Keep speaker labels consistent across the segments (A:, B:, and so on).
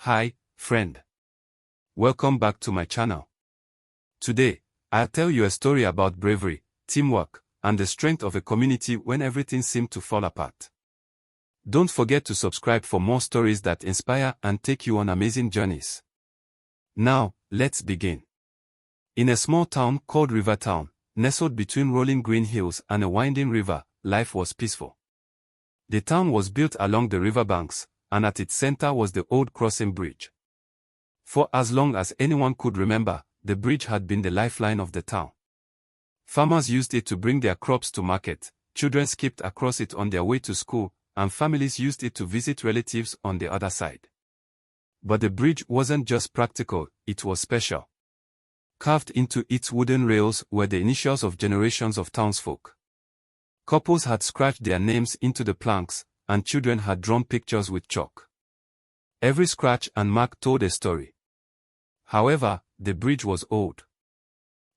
A: Hi, friend. Welcome back to my channel. Today, I'll tell you a story about bravery, teamwork, and the strength of a community when everything seemed to fall apart. Don't forget to subscribe for more stories that inspire and take you on amazing journeys. Now, let's begin. In a small town called Rivertown, nestled between rolling green hills and a winding river, life was peaceful. The town was built along the riverbanks, and at its center was the old crossing bridge. For as long as anyone could remember, the bridge had been the lifeline of the town. Farmers used it to bring their crops to market, children skipped across it on their way to school, and families used it to visit relatives on the other side. But the bridge wasn't just practical, it was special. Carved into its wooden rails were the initials of generations of townsfolk. Couples had scratched their names into the planks, and children had drawn pictures with chalk. Every scratch and mark told a story. However, the bridge was old.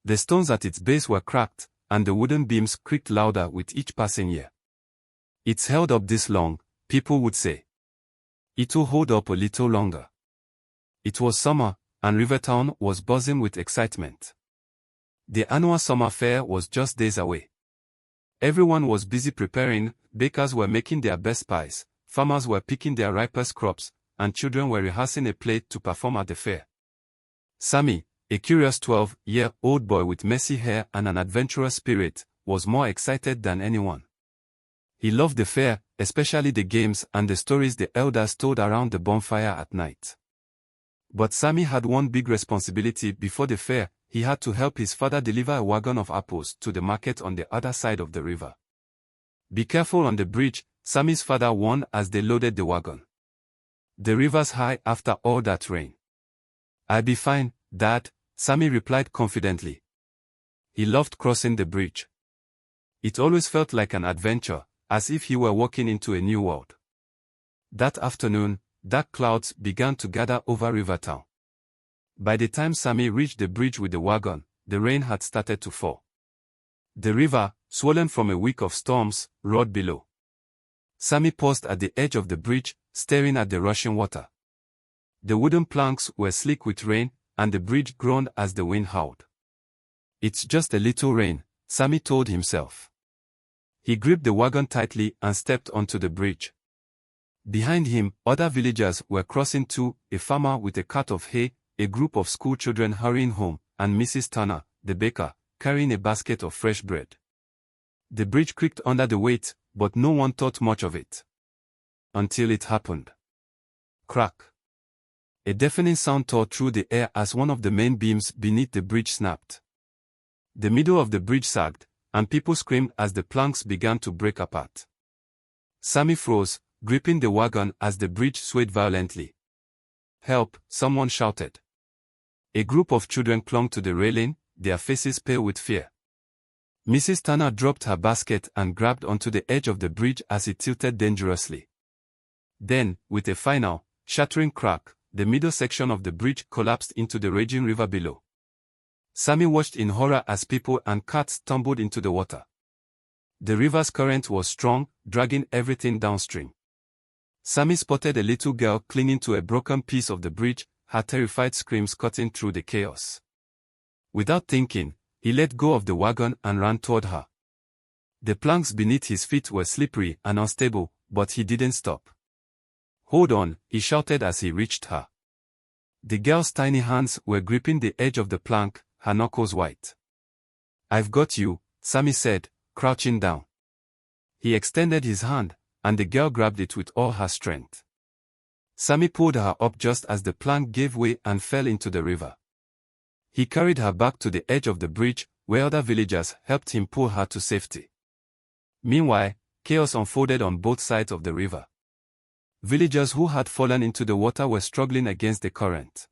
A: The stones at its base were cracked, and the wooden beams creaked louder with each passing year. It's held up this long, people would say. It'll hold up a little longer. It was summer, and Rivertown was buzzing with excitement. The annual summer fair was just days away. Everyone was busy preparing, bakers were making their best pies, farmers were picking their ripest crops, and children were rehearsing a play to perform at the fair. Sammy, a curious 12-year-old boy with messy hair and an adventurous spirit, was more excited than anyone. He loved the fair, especially the games and the stories the elders told around the bonfire at night. But Sammy had one big responsibility before the fair. He had to help his father deliver a wagon of apples to the market on the other side of the river. "Be careful on the bridge," Sammy's father warned as they loaded the wagon. "The river's high after all that rain." "I'll be fine, Dad," Sammy replied confidently. He loved crossing the bridge. It always felt like an adventure, as if he were walking into a new world. That afternoon, dark clouds began to gather over Rivertown. By the time Sammy reached the bridge with the wagon, the rain had started to fall. The river, swollen from a week of storms, roared below. Sammy paused at the edge of the bridge, staring at the rushing water. The wooden planks were slick with rain, and the bridge groaned as the wind howled. "It's just a little rain," Sammy told himself. He gripped the wagon tightly and stepped onto the bridge. Behind him, other villagers were crossing too, a farmer with a cart of hay, a group of school children hurrying home, and Mrs. Turner, the baker, carrying a basket of fresh bread. The bridge creaked under the weight, but no one thought much of it. Until it happened. Crack! A deafening sound tore through the air as one of the main beams beneath the bridge snapped. The middle of the bridge sagged, and people screamed as the planks began to break apart. Sammy froze, gripping the wagon as the bridge swayed violently. "Help!" someone shouted. A group of children clung to the railing, their faces pale with fear. Mrs. Turner dropped her basket and grabbed onto the edge of the bridge as it tilted dangerously. Then, with a final, shattering crack, the middle section of the bridge collapsed into the raging river below. Sammy watched in horror as people and carts tumbled into the water. The river's current was strong, dragging everything downstream. Sammy spotted a little girl clinging to a broken piece of the bridge, her terrified screams cutting through the chaos. Without thinking, he let go of the wagon and ran toward her. The planks beneath his feet were slippery and unstable, but he didn't stop. "Hold on," he shouted as he reached her. The girl's tiny hands were gripping the edge of the plank, her knuckles white. "I've got you," Sammy said, crouching down. He extended his hand, and the girl grabbed it with all her strength. Sammy pulled her up just as the plank gave way and fell into the river. He carried her back to the edge of the bridge, where other villagers helped him pull her to safety. Meanwhile, chaos unfolded on both sides of the river. Villagers who had fallen into the water were struggling against the current.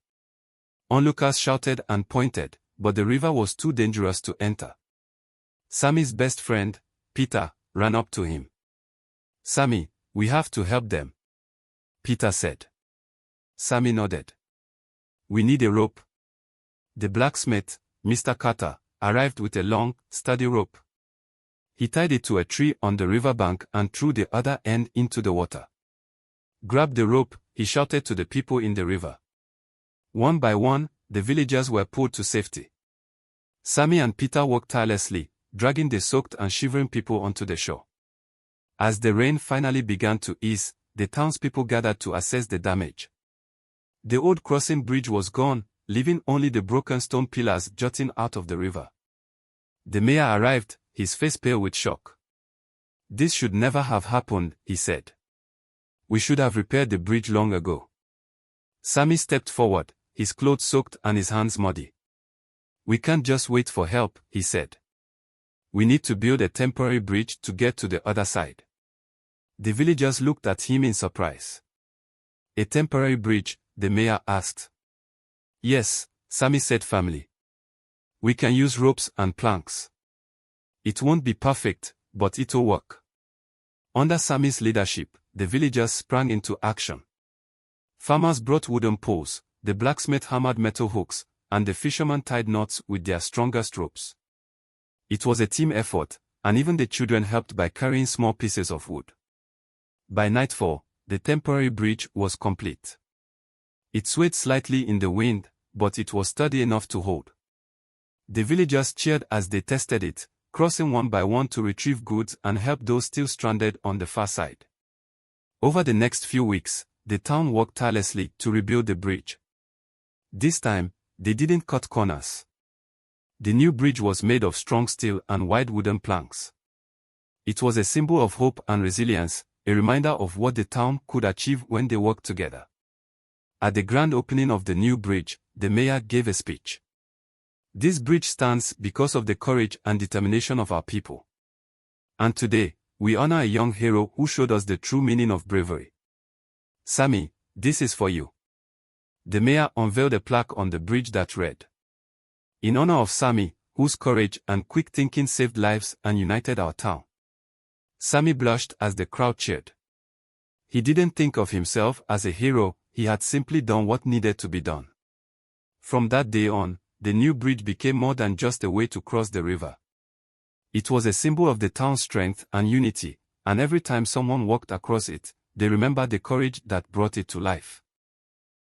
A: Onlookers shouted and pointed, but the river was too dangerous to enter. Sammy's best friend, Peter, ran up to him. "Sammy, we have to help them," Peter said. Sammy nodded. "We need a rope." The blacksmith, Mr. Carter, arrived with a long, sturdy rope. He tied it to a tree on the riverbank and threw the other end into the water. "Grab the rope," he shouted to the people in the river. One by one, the villagers were pulled to safety. Sammy and Peter worked tirelessly, dragging the soaked and shivering people onto the shore. As the rain finally began to ease, the townspeople gathered to assess the damage. The old crossing bridge was gone, leaving only the broken stone pillars jutting out of the river. The mayor arrived, his face pale with shock. "This should never have happened," he said. "We should have repaired the bridge long ago." Sammy stepped forward, his clothes soaked and his hands muddy. "We can't just wait for help," he said. "We need to build a temporary bridge to get to the other side." The villagers looked at him in surprise. "A temporary bridge?" the mayor asked. "Yes," Sammy said firmly. "We can use ropes and planks. It won't be perfect, but it'll work." Under Sammy's leadership, the villagers sprang into action. Farmers brought wooden poles, the blacksmith hammered metal hooks, and the fishermen tied knots with their strongest ropes. It was a team effort, and even the children helped by carrying small pieces of wood. By nightfall, the temporary bridge was complete. It swayed slightly in the wind, but it was sturdy enough to hold. The villagers cheered as they tested it, crossing one by one to retrieve goods and help those still stranded on the far side. Over the next few weeks, the town worked tirelessly to rebuild the bridge. This time, they didn't cut corners. The new bridge was made of strong steel and wide wooden planks. It was a symbol of hope and resilience, a reminder of what the town could achieve when they worked together. At the grand opening of the new bridge, the mayor gave a speech. "This bridge stands because of the courage and determination of our people. And today, we honor a young hero who showed us the true meaning of bravery. Sammy, this is for you." The mayor unveiled a plaque on the bridge that read, "In honor of Sammy, whose courage and quick thinking saved lives and united our town." Sammy blushed as the crowd cheered. He didn't think of himself as a hero, he had simply done what needed to be done. From that day on, the new bridge became more than just a way to cross the river. It was a symbol of the town's strength and unity, and every time someone walked across it, they remembered the courage that brought it to life.